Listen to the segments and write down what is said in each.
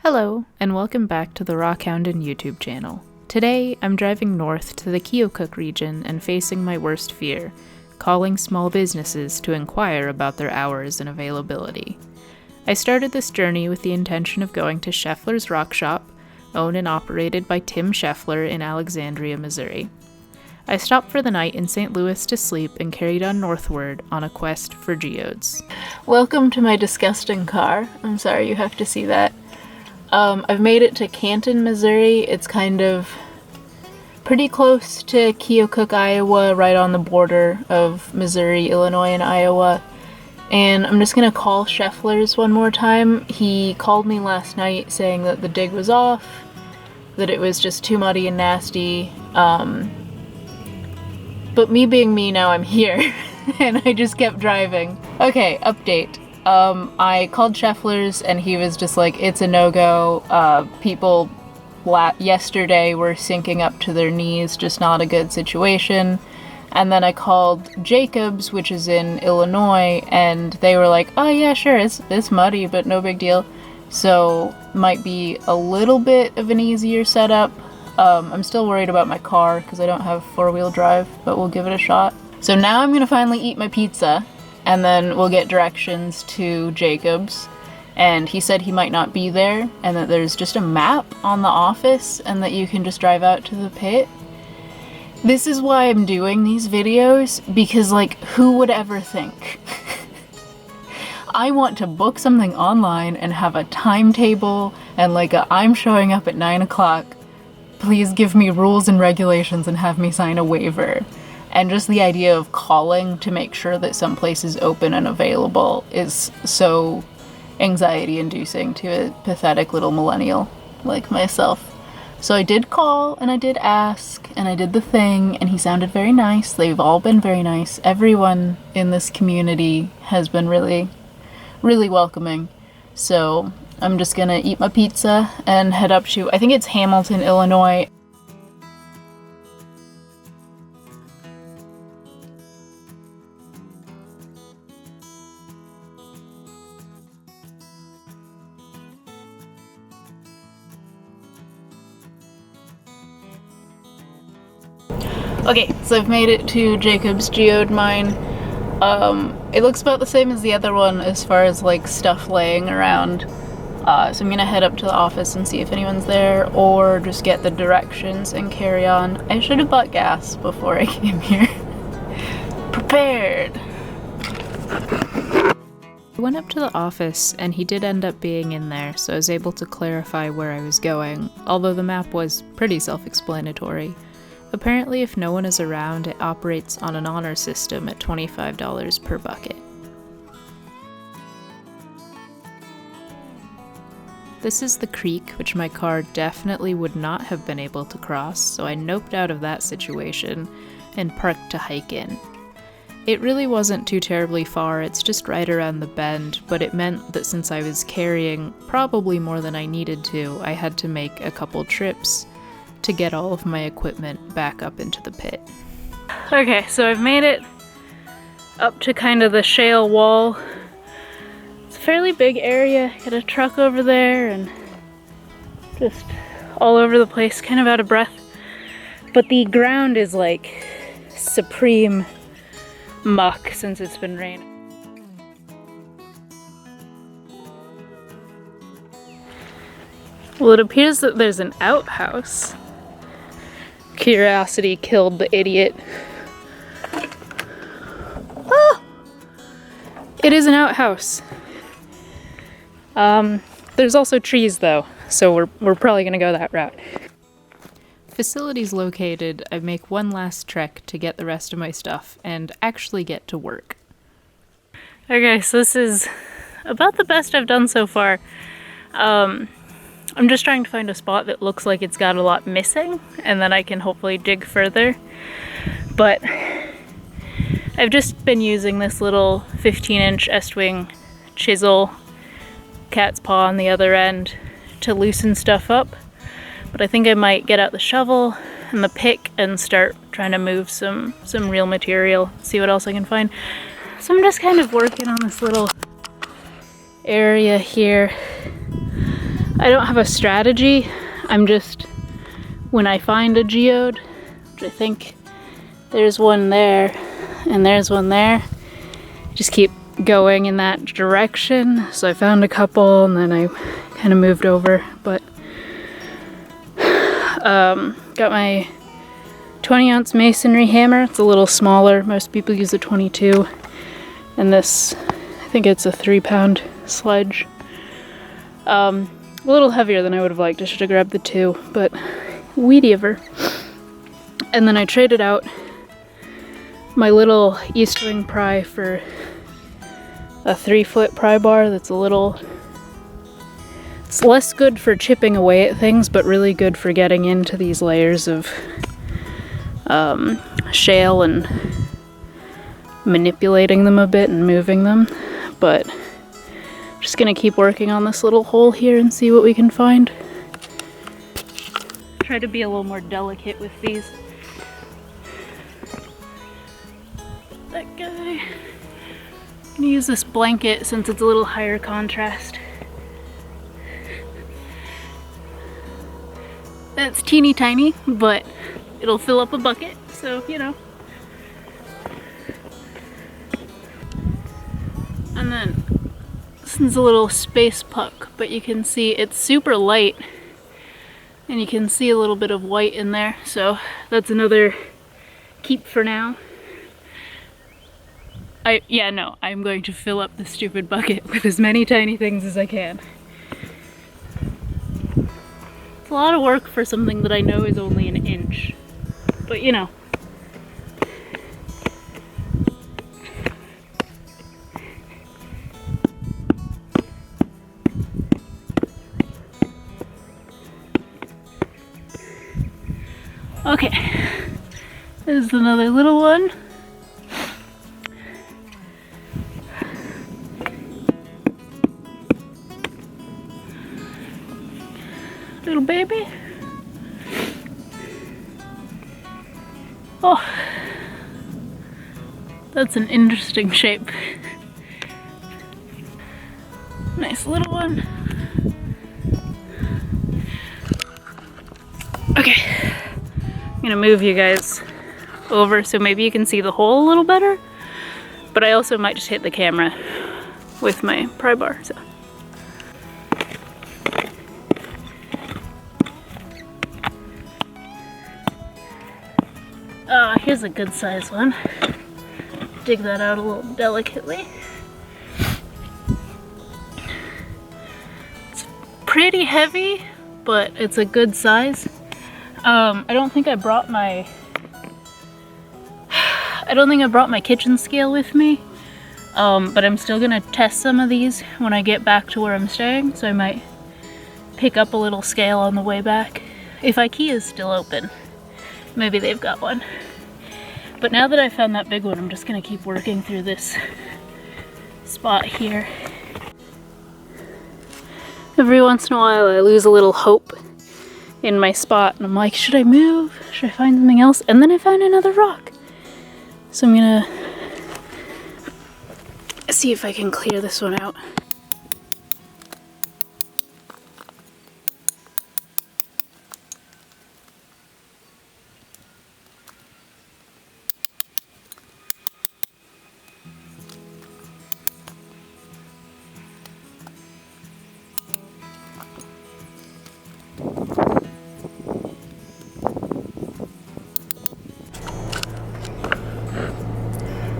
Hello, and welcome back to the Rockhoundin' YouTube channel. Today, I'm driving north to the Keokuk region and facing my worst fear, calling small businesses to inquire about their hours and availability. I started this journey with the intention of going to Sheffler's Rock Shop, owned and operated by Tim Sheffler in Alexandria, Missouri. I stopped for the night in St. Louis to sleep and carried on northward on a quest for geodes. Welcome to my disgusting car. I'm sorry you have to see that. I've made it to Canton, Missouri. It's kind of pretty close to Keokuk, Iowa, right on the border of Missouri, Illinois, and Iowa. And I'm just gonna call Sheffler's one more time. He called me last night saying that the dig was off, that it was just too muddy and nasty. But me being me, now I'm here, and I just kept driving. Okay, update. I called Sheffler's and he was just like, it's a no-go. People yesterday were sinking up to their knees, just not a good situation. And then I called Jacobs, which is in Illinois, and they were like, oh yeah, sure, it's muddy, but no big deal. So might be a little bit of an easier setup. I'm still worried about my car because I don't have four-wheel drive, but we'll give it a shot. So now I'm gonna finally eat my pizza, and then we'll get directions to Jacobs. And he said he might not be there, and that there's just a map on the office, and that you can just drive out to the pit. This is why I'm doing these videos, because like, who would ever think? I want to book something online and have a timetable, and like I'm showing up at 9 o'clock. Please give me rules and regulations and have me sign a waiver. And just the idea of calling to make sure that some place is open and available is so anxiety-inducing to a pathetic little millennial like myself. So I did call, and I did ask, and I did the thing, and he sounded very nice. They've all been very nice. Everyone in this community has been really, really welcoming. So I'm just gonna eat my pizza and head up to, I think it's Hamilton, Illinois. Okay, so I've made it to Jacob's Geode mine. It looks about the same as the other one as far as like stuff laying around. So I'm gonna head up to the office and see if anyone's there, or just get the directions and carry on. I should have bought gas before I came here. Prepared! I went up to the office, and he did end up being in there, so I was able to clarify where I was going, although the map was pretty self-explanatory. Apparently, if no one is around, it operates on an honor system at $25 per bucket. This is the creek, which my car definitely would not have been able to cross, so I noped out of that situation and parked to hike in. It really wasn't too terribly far, it's just right around the bend, but it meant that since I was carrying probably more than I needed to, I had to make a couple trips to get all of my equipment back up into the pit. Okay, so I've made it up to kind of the shale wall. It's a fairly big area. Got a truck over there and just all over the place, kind of out of breath. But the ground is like supreme muck since it's been raining. Well, it appears that there's an outhouse. Curiosity killed the idiot. Ah! It is an outhouse. There's also trees though, so we're probably gonna go that route. Facilities located, I make one last trek to get the rest of my stuff and actually get to work. Okay, so this is about the best I've done so far. I'm just trying to find a spot that looks like it's got a lot missing, and then I can hopefully dig further. But I've just been using this little 15-inch Estwing chisel, cat's paw on the other end, to loosen stuff up. But I think I might get out the shovel and the pick and start trying to move some real material, see what else I can find. So I'm just kind of working on this little area here. I don't have a strategy. I'm just, when I find a geode, which I think there's one there and there's one there, just keep going in that direction. So I found a couple and then I kind of moved over, but got my 20-ounce masonry hammer. It's a little smaller. Most people use a 22. And this, I think it's a 3-pound sledge. A little heavier than I would have liked. I should have grabbed the 2, but whatever. And then I traded out my little Estwing pry for a 3-foot pry bar that's a little... It's less good for chipping away at things, but really good for getting into these layers of shale and manipulating them a bit and moving them. But I'm just gonna keep working on this little hole here and see what we can find. Try to be a little more delicate with these. That guy. I'm gonna use this blanket since it's a little higher contrast. That's teeny tiny, but it'll fill up a bucket, so you know. And then this is a little space puck, but you can see it's super light and you can see a little bit of white in there, so that's another keep for now. I'm going to fill up this stupid bucket with as many tiny things as I can. It's a lot of work for something that I know is only an inch, but you know. Okay, there's another little one. Little baby. Oh, that's an interesting shape. Nice little one. Okay, I'm gonna move you guys over so maybe you can see the hole a little better, but I also might just hit the camera with my pry bar, so. Here's a good size one. Dig that out a little delicately. It's pretty heavy, but it's a good size. I don't think I brought my kitchen scale with me, but I'm still gonna test some of these when I get back to where I'm staying, so I might pick up a little scale on the way back. If IKEA is still open, maybe they've got one. But now that I found that big one, I'm just gonna keep working through this spot here. Every once in a while I lose a little hope in my spot and I'm like, should I move? Should I find something else? And then I found another rock. So I'm gonna see if I can clear this one out.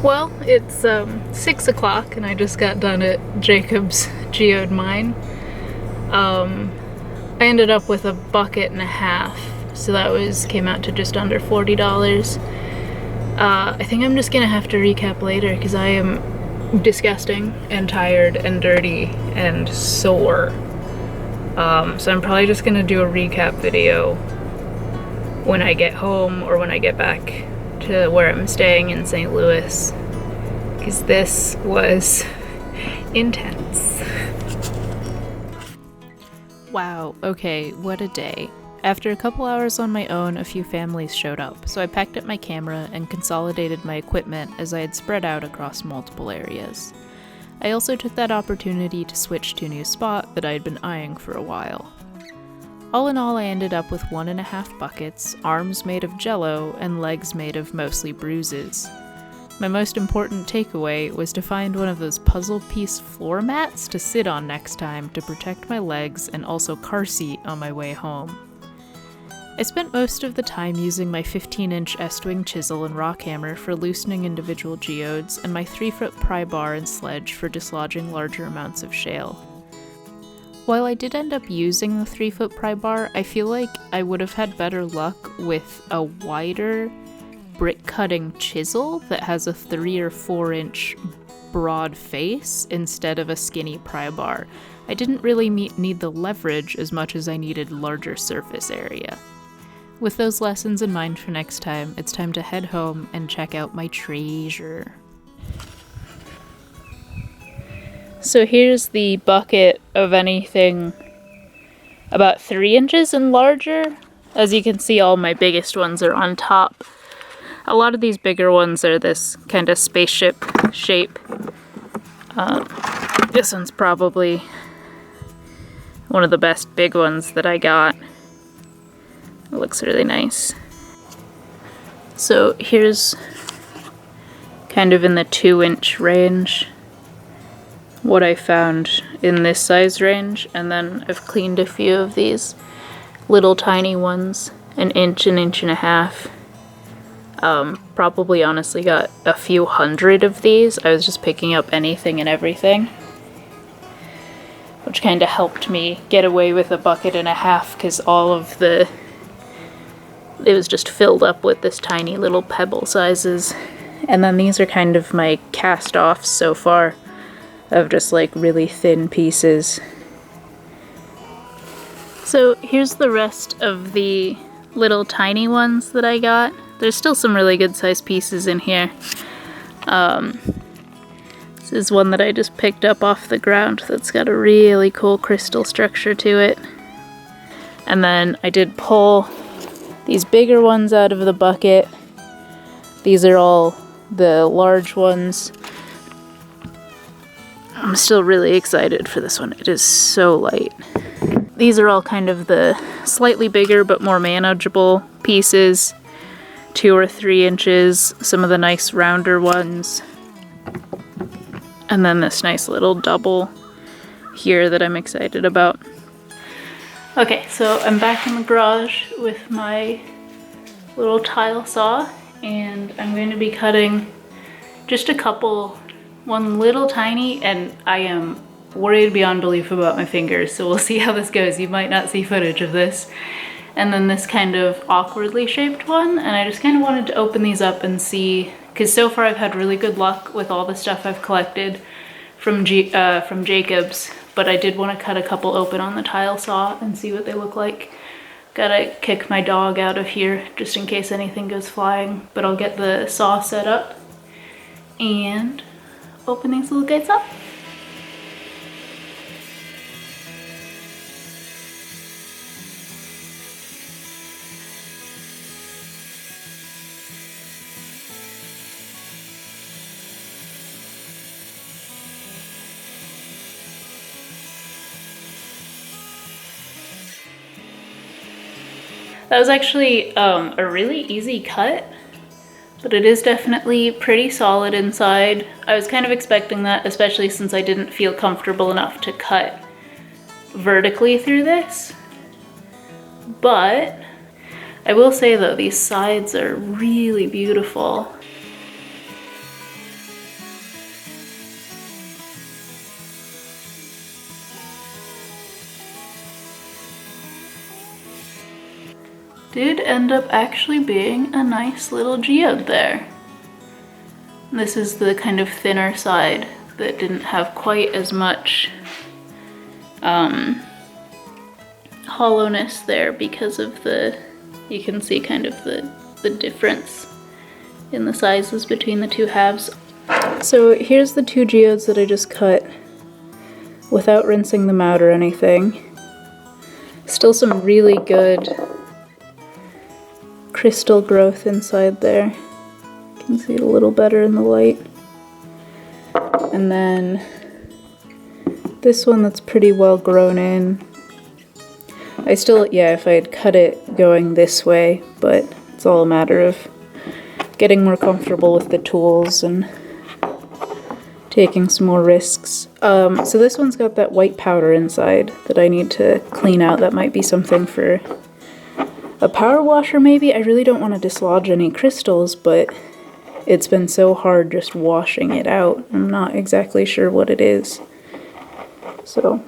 Well, it's 6 o'clock and I just got done at Jacob's Geode mine. I ended up with a bucket and a half, so that came out to just under $40. I think I'm just gonna have to recap later because I am disgusting and tired and dirty and sore. So I'm probably just gonna do a recap video when I get home or when I get back to where I'm staying in St. Louis, because this was intense. Wow, okay, what a day. After a couple hours on my own, a few families showed up, so I packed up my camera and consolidated my equipment as I had spread out across multiple areas. I also took that opportunity to switch to a new spot that I had been eyeing for a while. All in all, I ended up with 1.5 buckets, arms made of jello, and legs made of mostly bruises. My most important takeaway was to find one of those puzzle piece floor mats to sit on next time to protect my legs and also car seat on my way home. I spent most of the time using my 15-inch Estwing chisel and rock hammer for loosening individual geodes, and my 3-foot pry bar and sledge for dislodging larger amounts of shale. While I did end up using the 3-foot pry bar, I feel like I would have had better luck with a wider brick cutting chisel that has a 3 or 4-inch broad face instead of a skinny pry bar. I didn't really need the leverage as much as I needed larger surface area. With those lessons in mind for next time, it's time to head home and check out my treasure. So here's the bucket of anything about 3 inches and larger. As you can see, all my biggest ones are on top. A lot of these bigger ones are this kind of spaceship shape. This one's probably one of the best big ones that I got. It looks really nice. So here's kind of in the 2-inch range what I found in this size range, and then I've cleaned a few of these little tiny ones, an inch and a half. Probably honestly got a few hundred of these. I was just picking up anything and everything, which kind of helped me get away with 1.5 buckets because all of it was just filled up with this tiny little pebble sizes. And then these are kind of my cast-offs so far of just like really thin pieces. So here's the rest of the little tiny ones that I got. There's still some really good sized pieces in here. This is one that I just picked up off the ground that's got a really cool crystal structure to it. And then I did pull these bigger ones out of the bucket. These are all the large ones. I'm still really excited for this one. It is so light. These are all kind of the slightly bigger but more manageable pieces. 2 or 3 inches, some of the nice rounder ones. And then this nice little double here that I'm excited about. Okay, so I'm back in the garage with my little tile saw, and I'm going to be cutting just a couple, one little tiny, and I am worried beyond belief about my fingers, so we'll see how this goes. You might not see footage of this. And then this kind of awkwardly shaped one, and I just kind of wanted to open these up and see, because so far I've had really good luck with all the stuff I've collected from Jacobs, but I did want to cut a couple open on the tile saw and see what they look like. Gotta kick my dog out of here just in case anything goes flying, but I'll get the saw set up and open these little guys up. That was actually a really easy cut, but it is definitely pretty solid inside. I was kind of expecting that, especially since I didn't feel comfortable enough to cut vertically through this. But I will say though, these sides are really beautiful. Did end up actually being a nice little geode there. This is the kind of thinner side that didn't have quite as much hollowness there because of you can see kind of the difference in the sizes between the two halves. So here's the 2 geodes that I just cut without rinsing them out or anything. Still some really good crystal growth inside there. You can see it a little better in the light. And then this one that's pretty well grown in. I still, yeah, if I had cut it going this way, but it's all a matter of getting more comfortable with the tools and taking some more risks. So this one's got that white powder inside that I need to clean out. That might be something for a power washer maybe. I really don't want to dislodge any crystals, but it's been so hard just washing it out. I'm not exactly sure what it is. So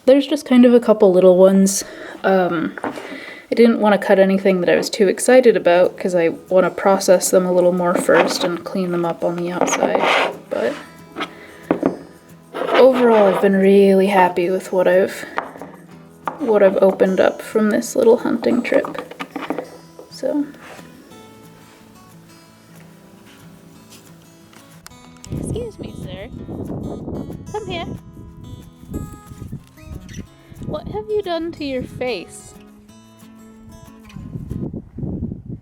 there's just kind of a couple little ones. I didn't want to cut anything that I was too excited about because I want to process them a little more first and clean them up on the outside. But overall, I've been really happy with what I've opened up from this little hunting trip. So excuse me, sir. Come here. What have you done to your face?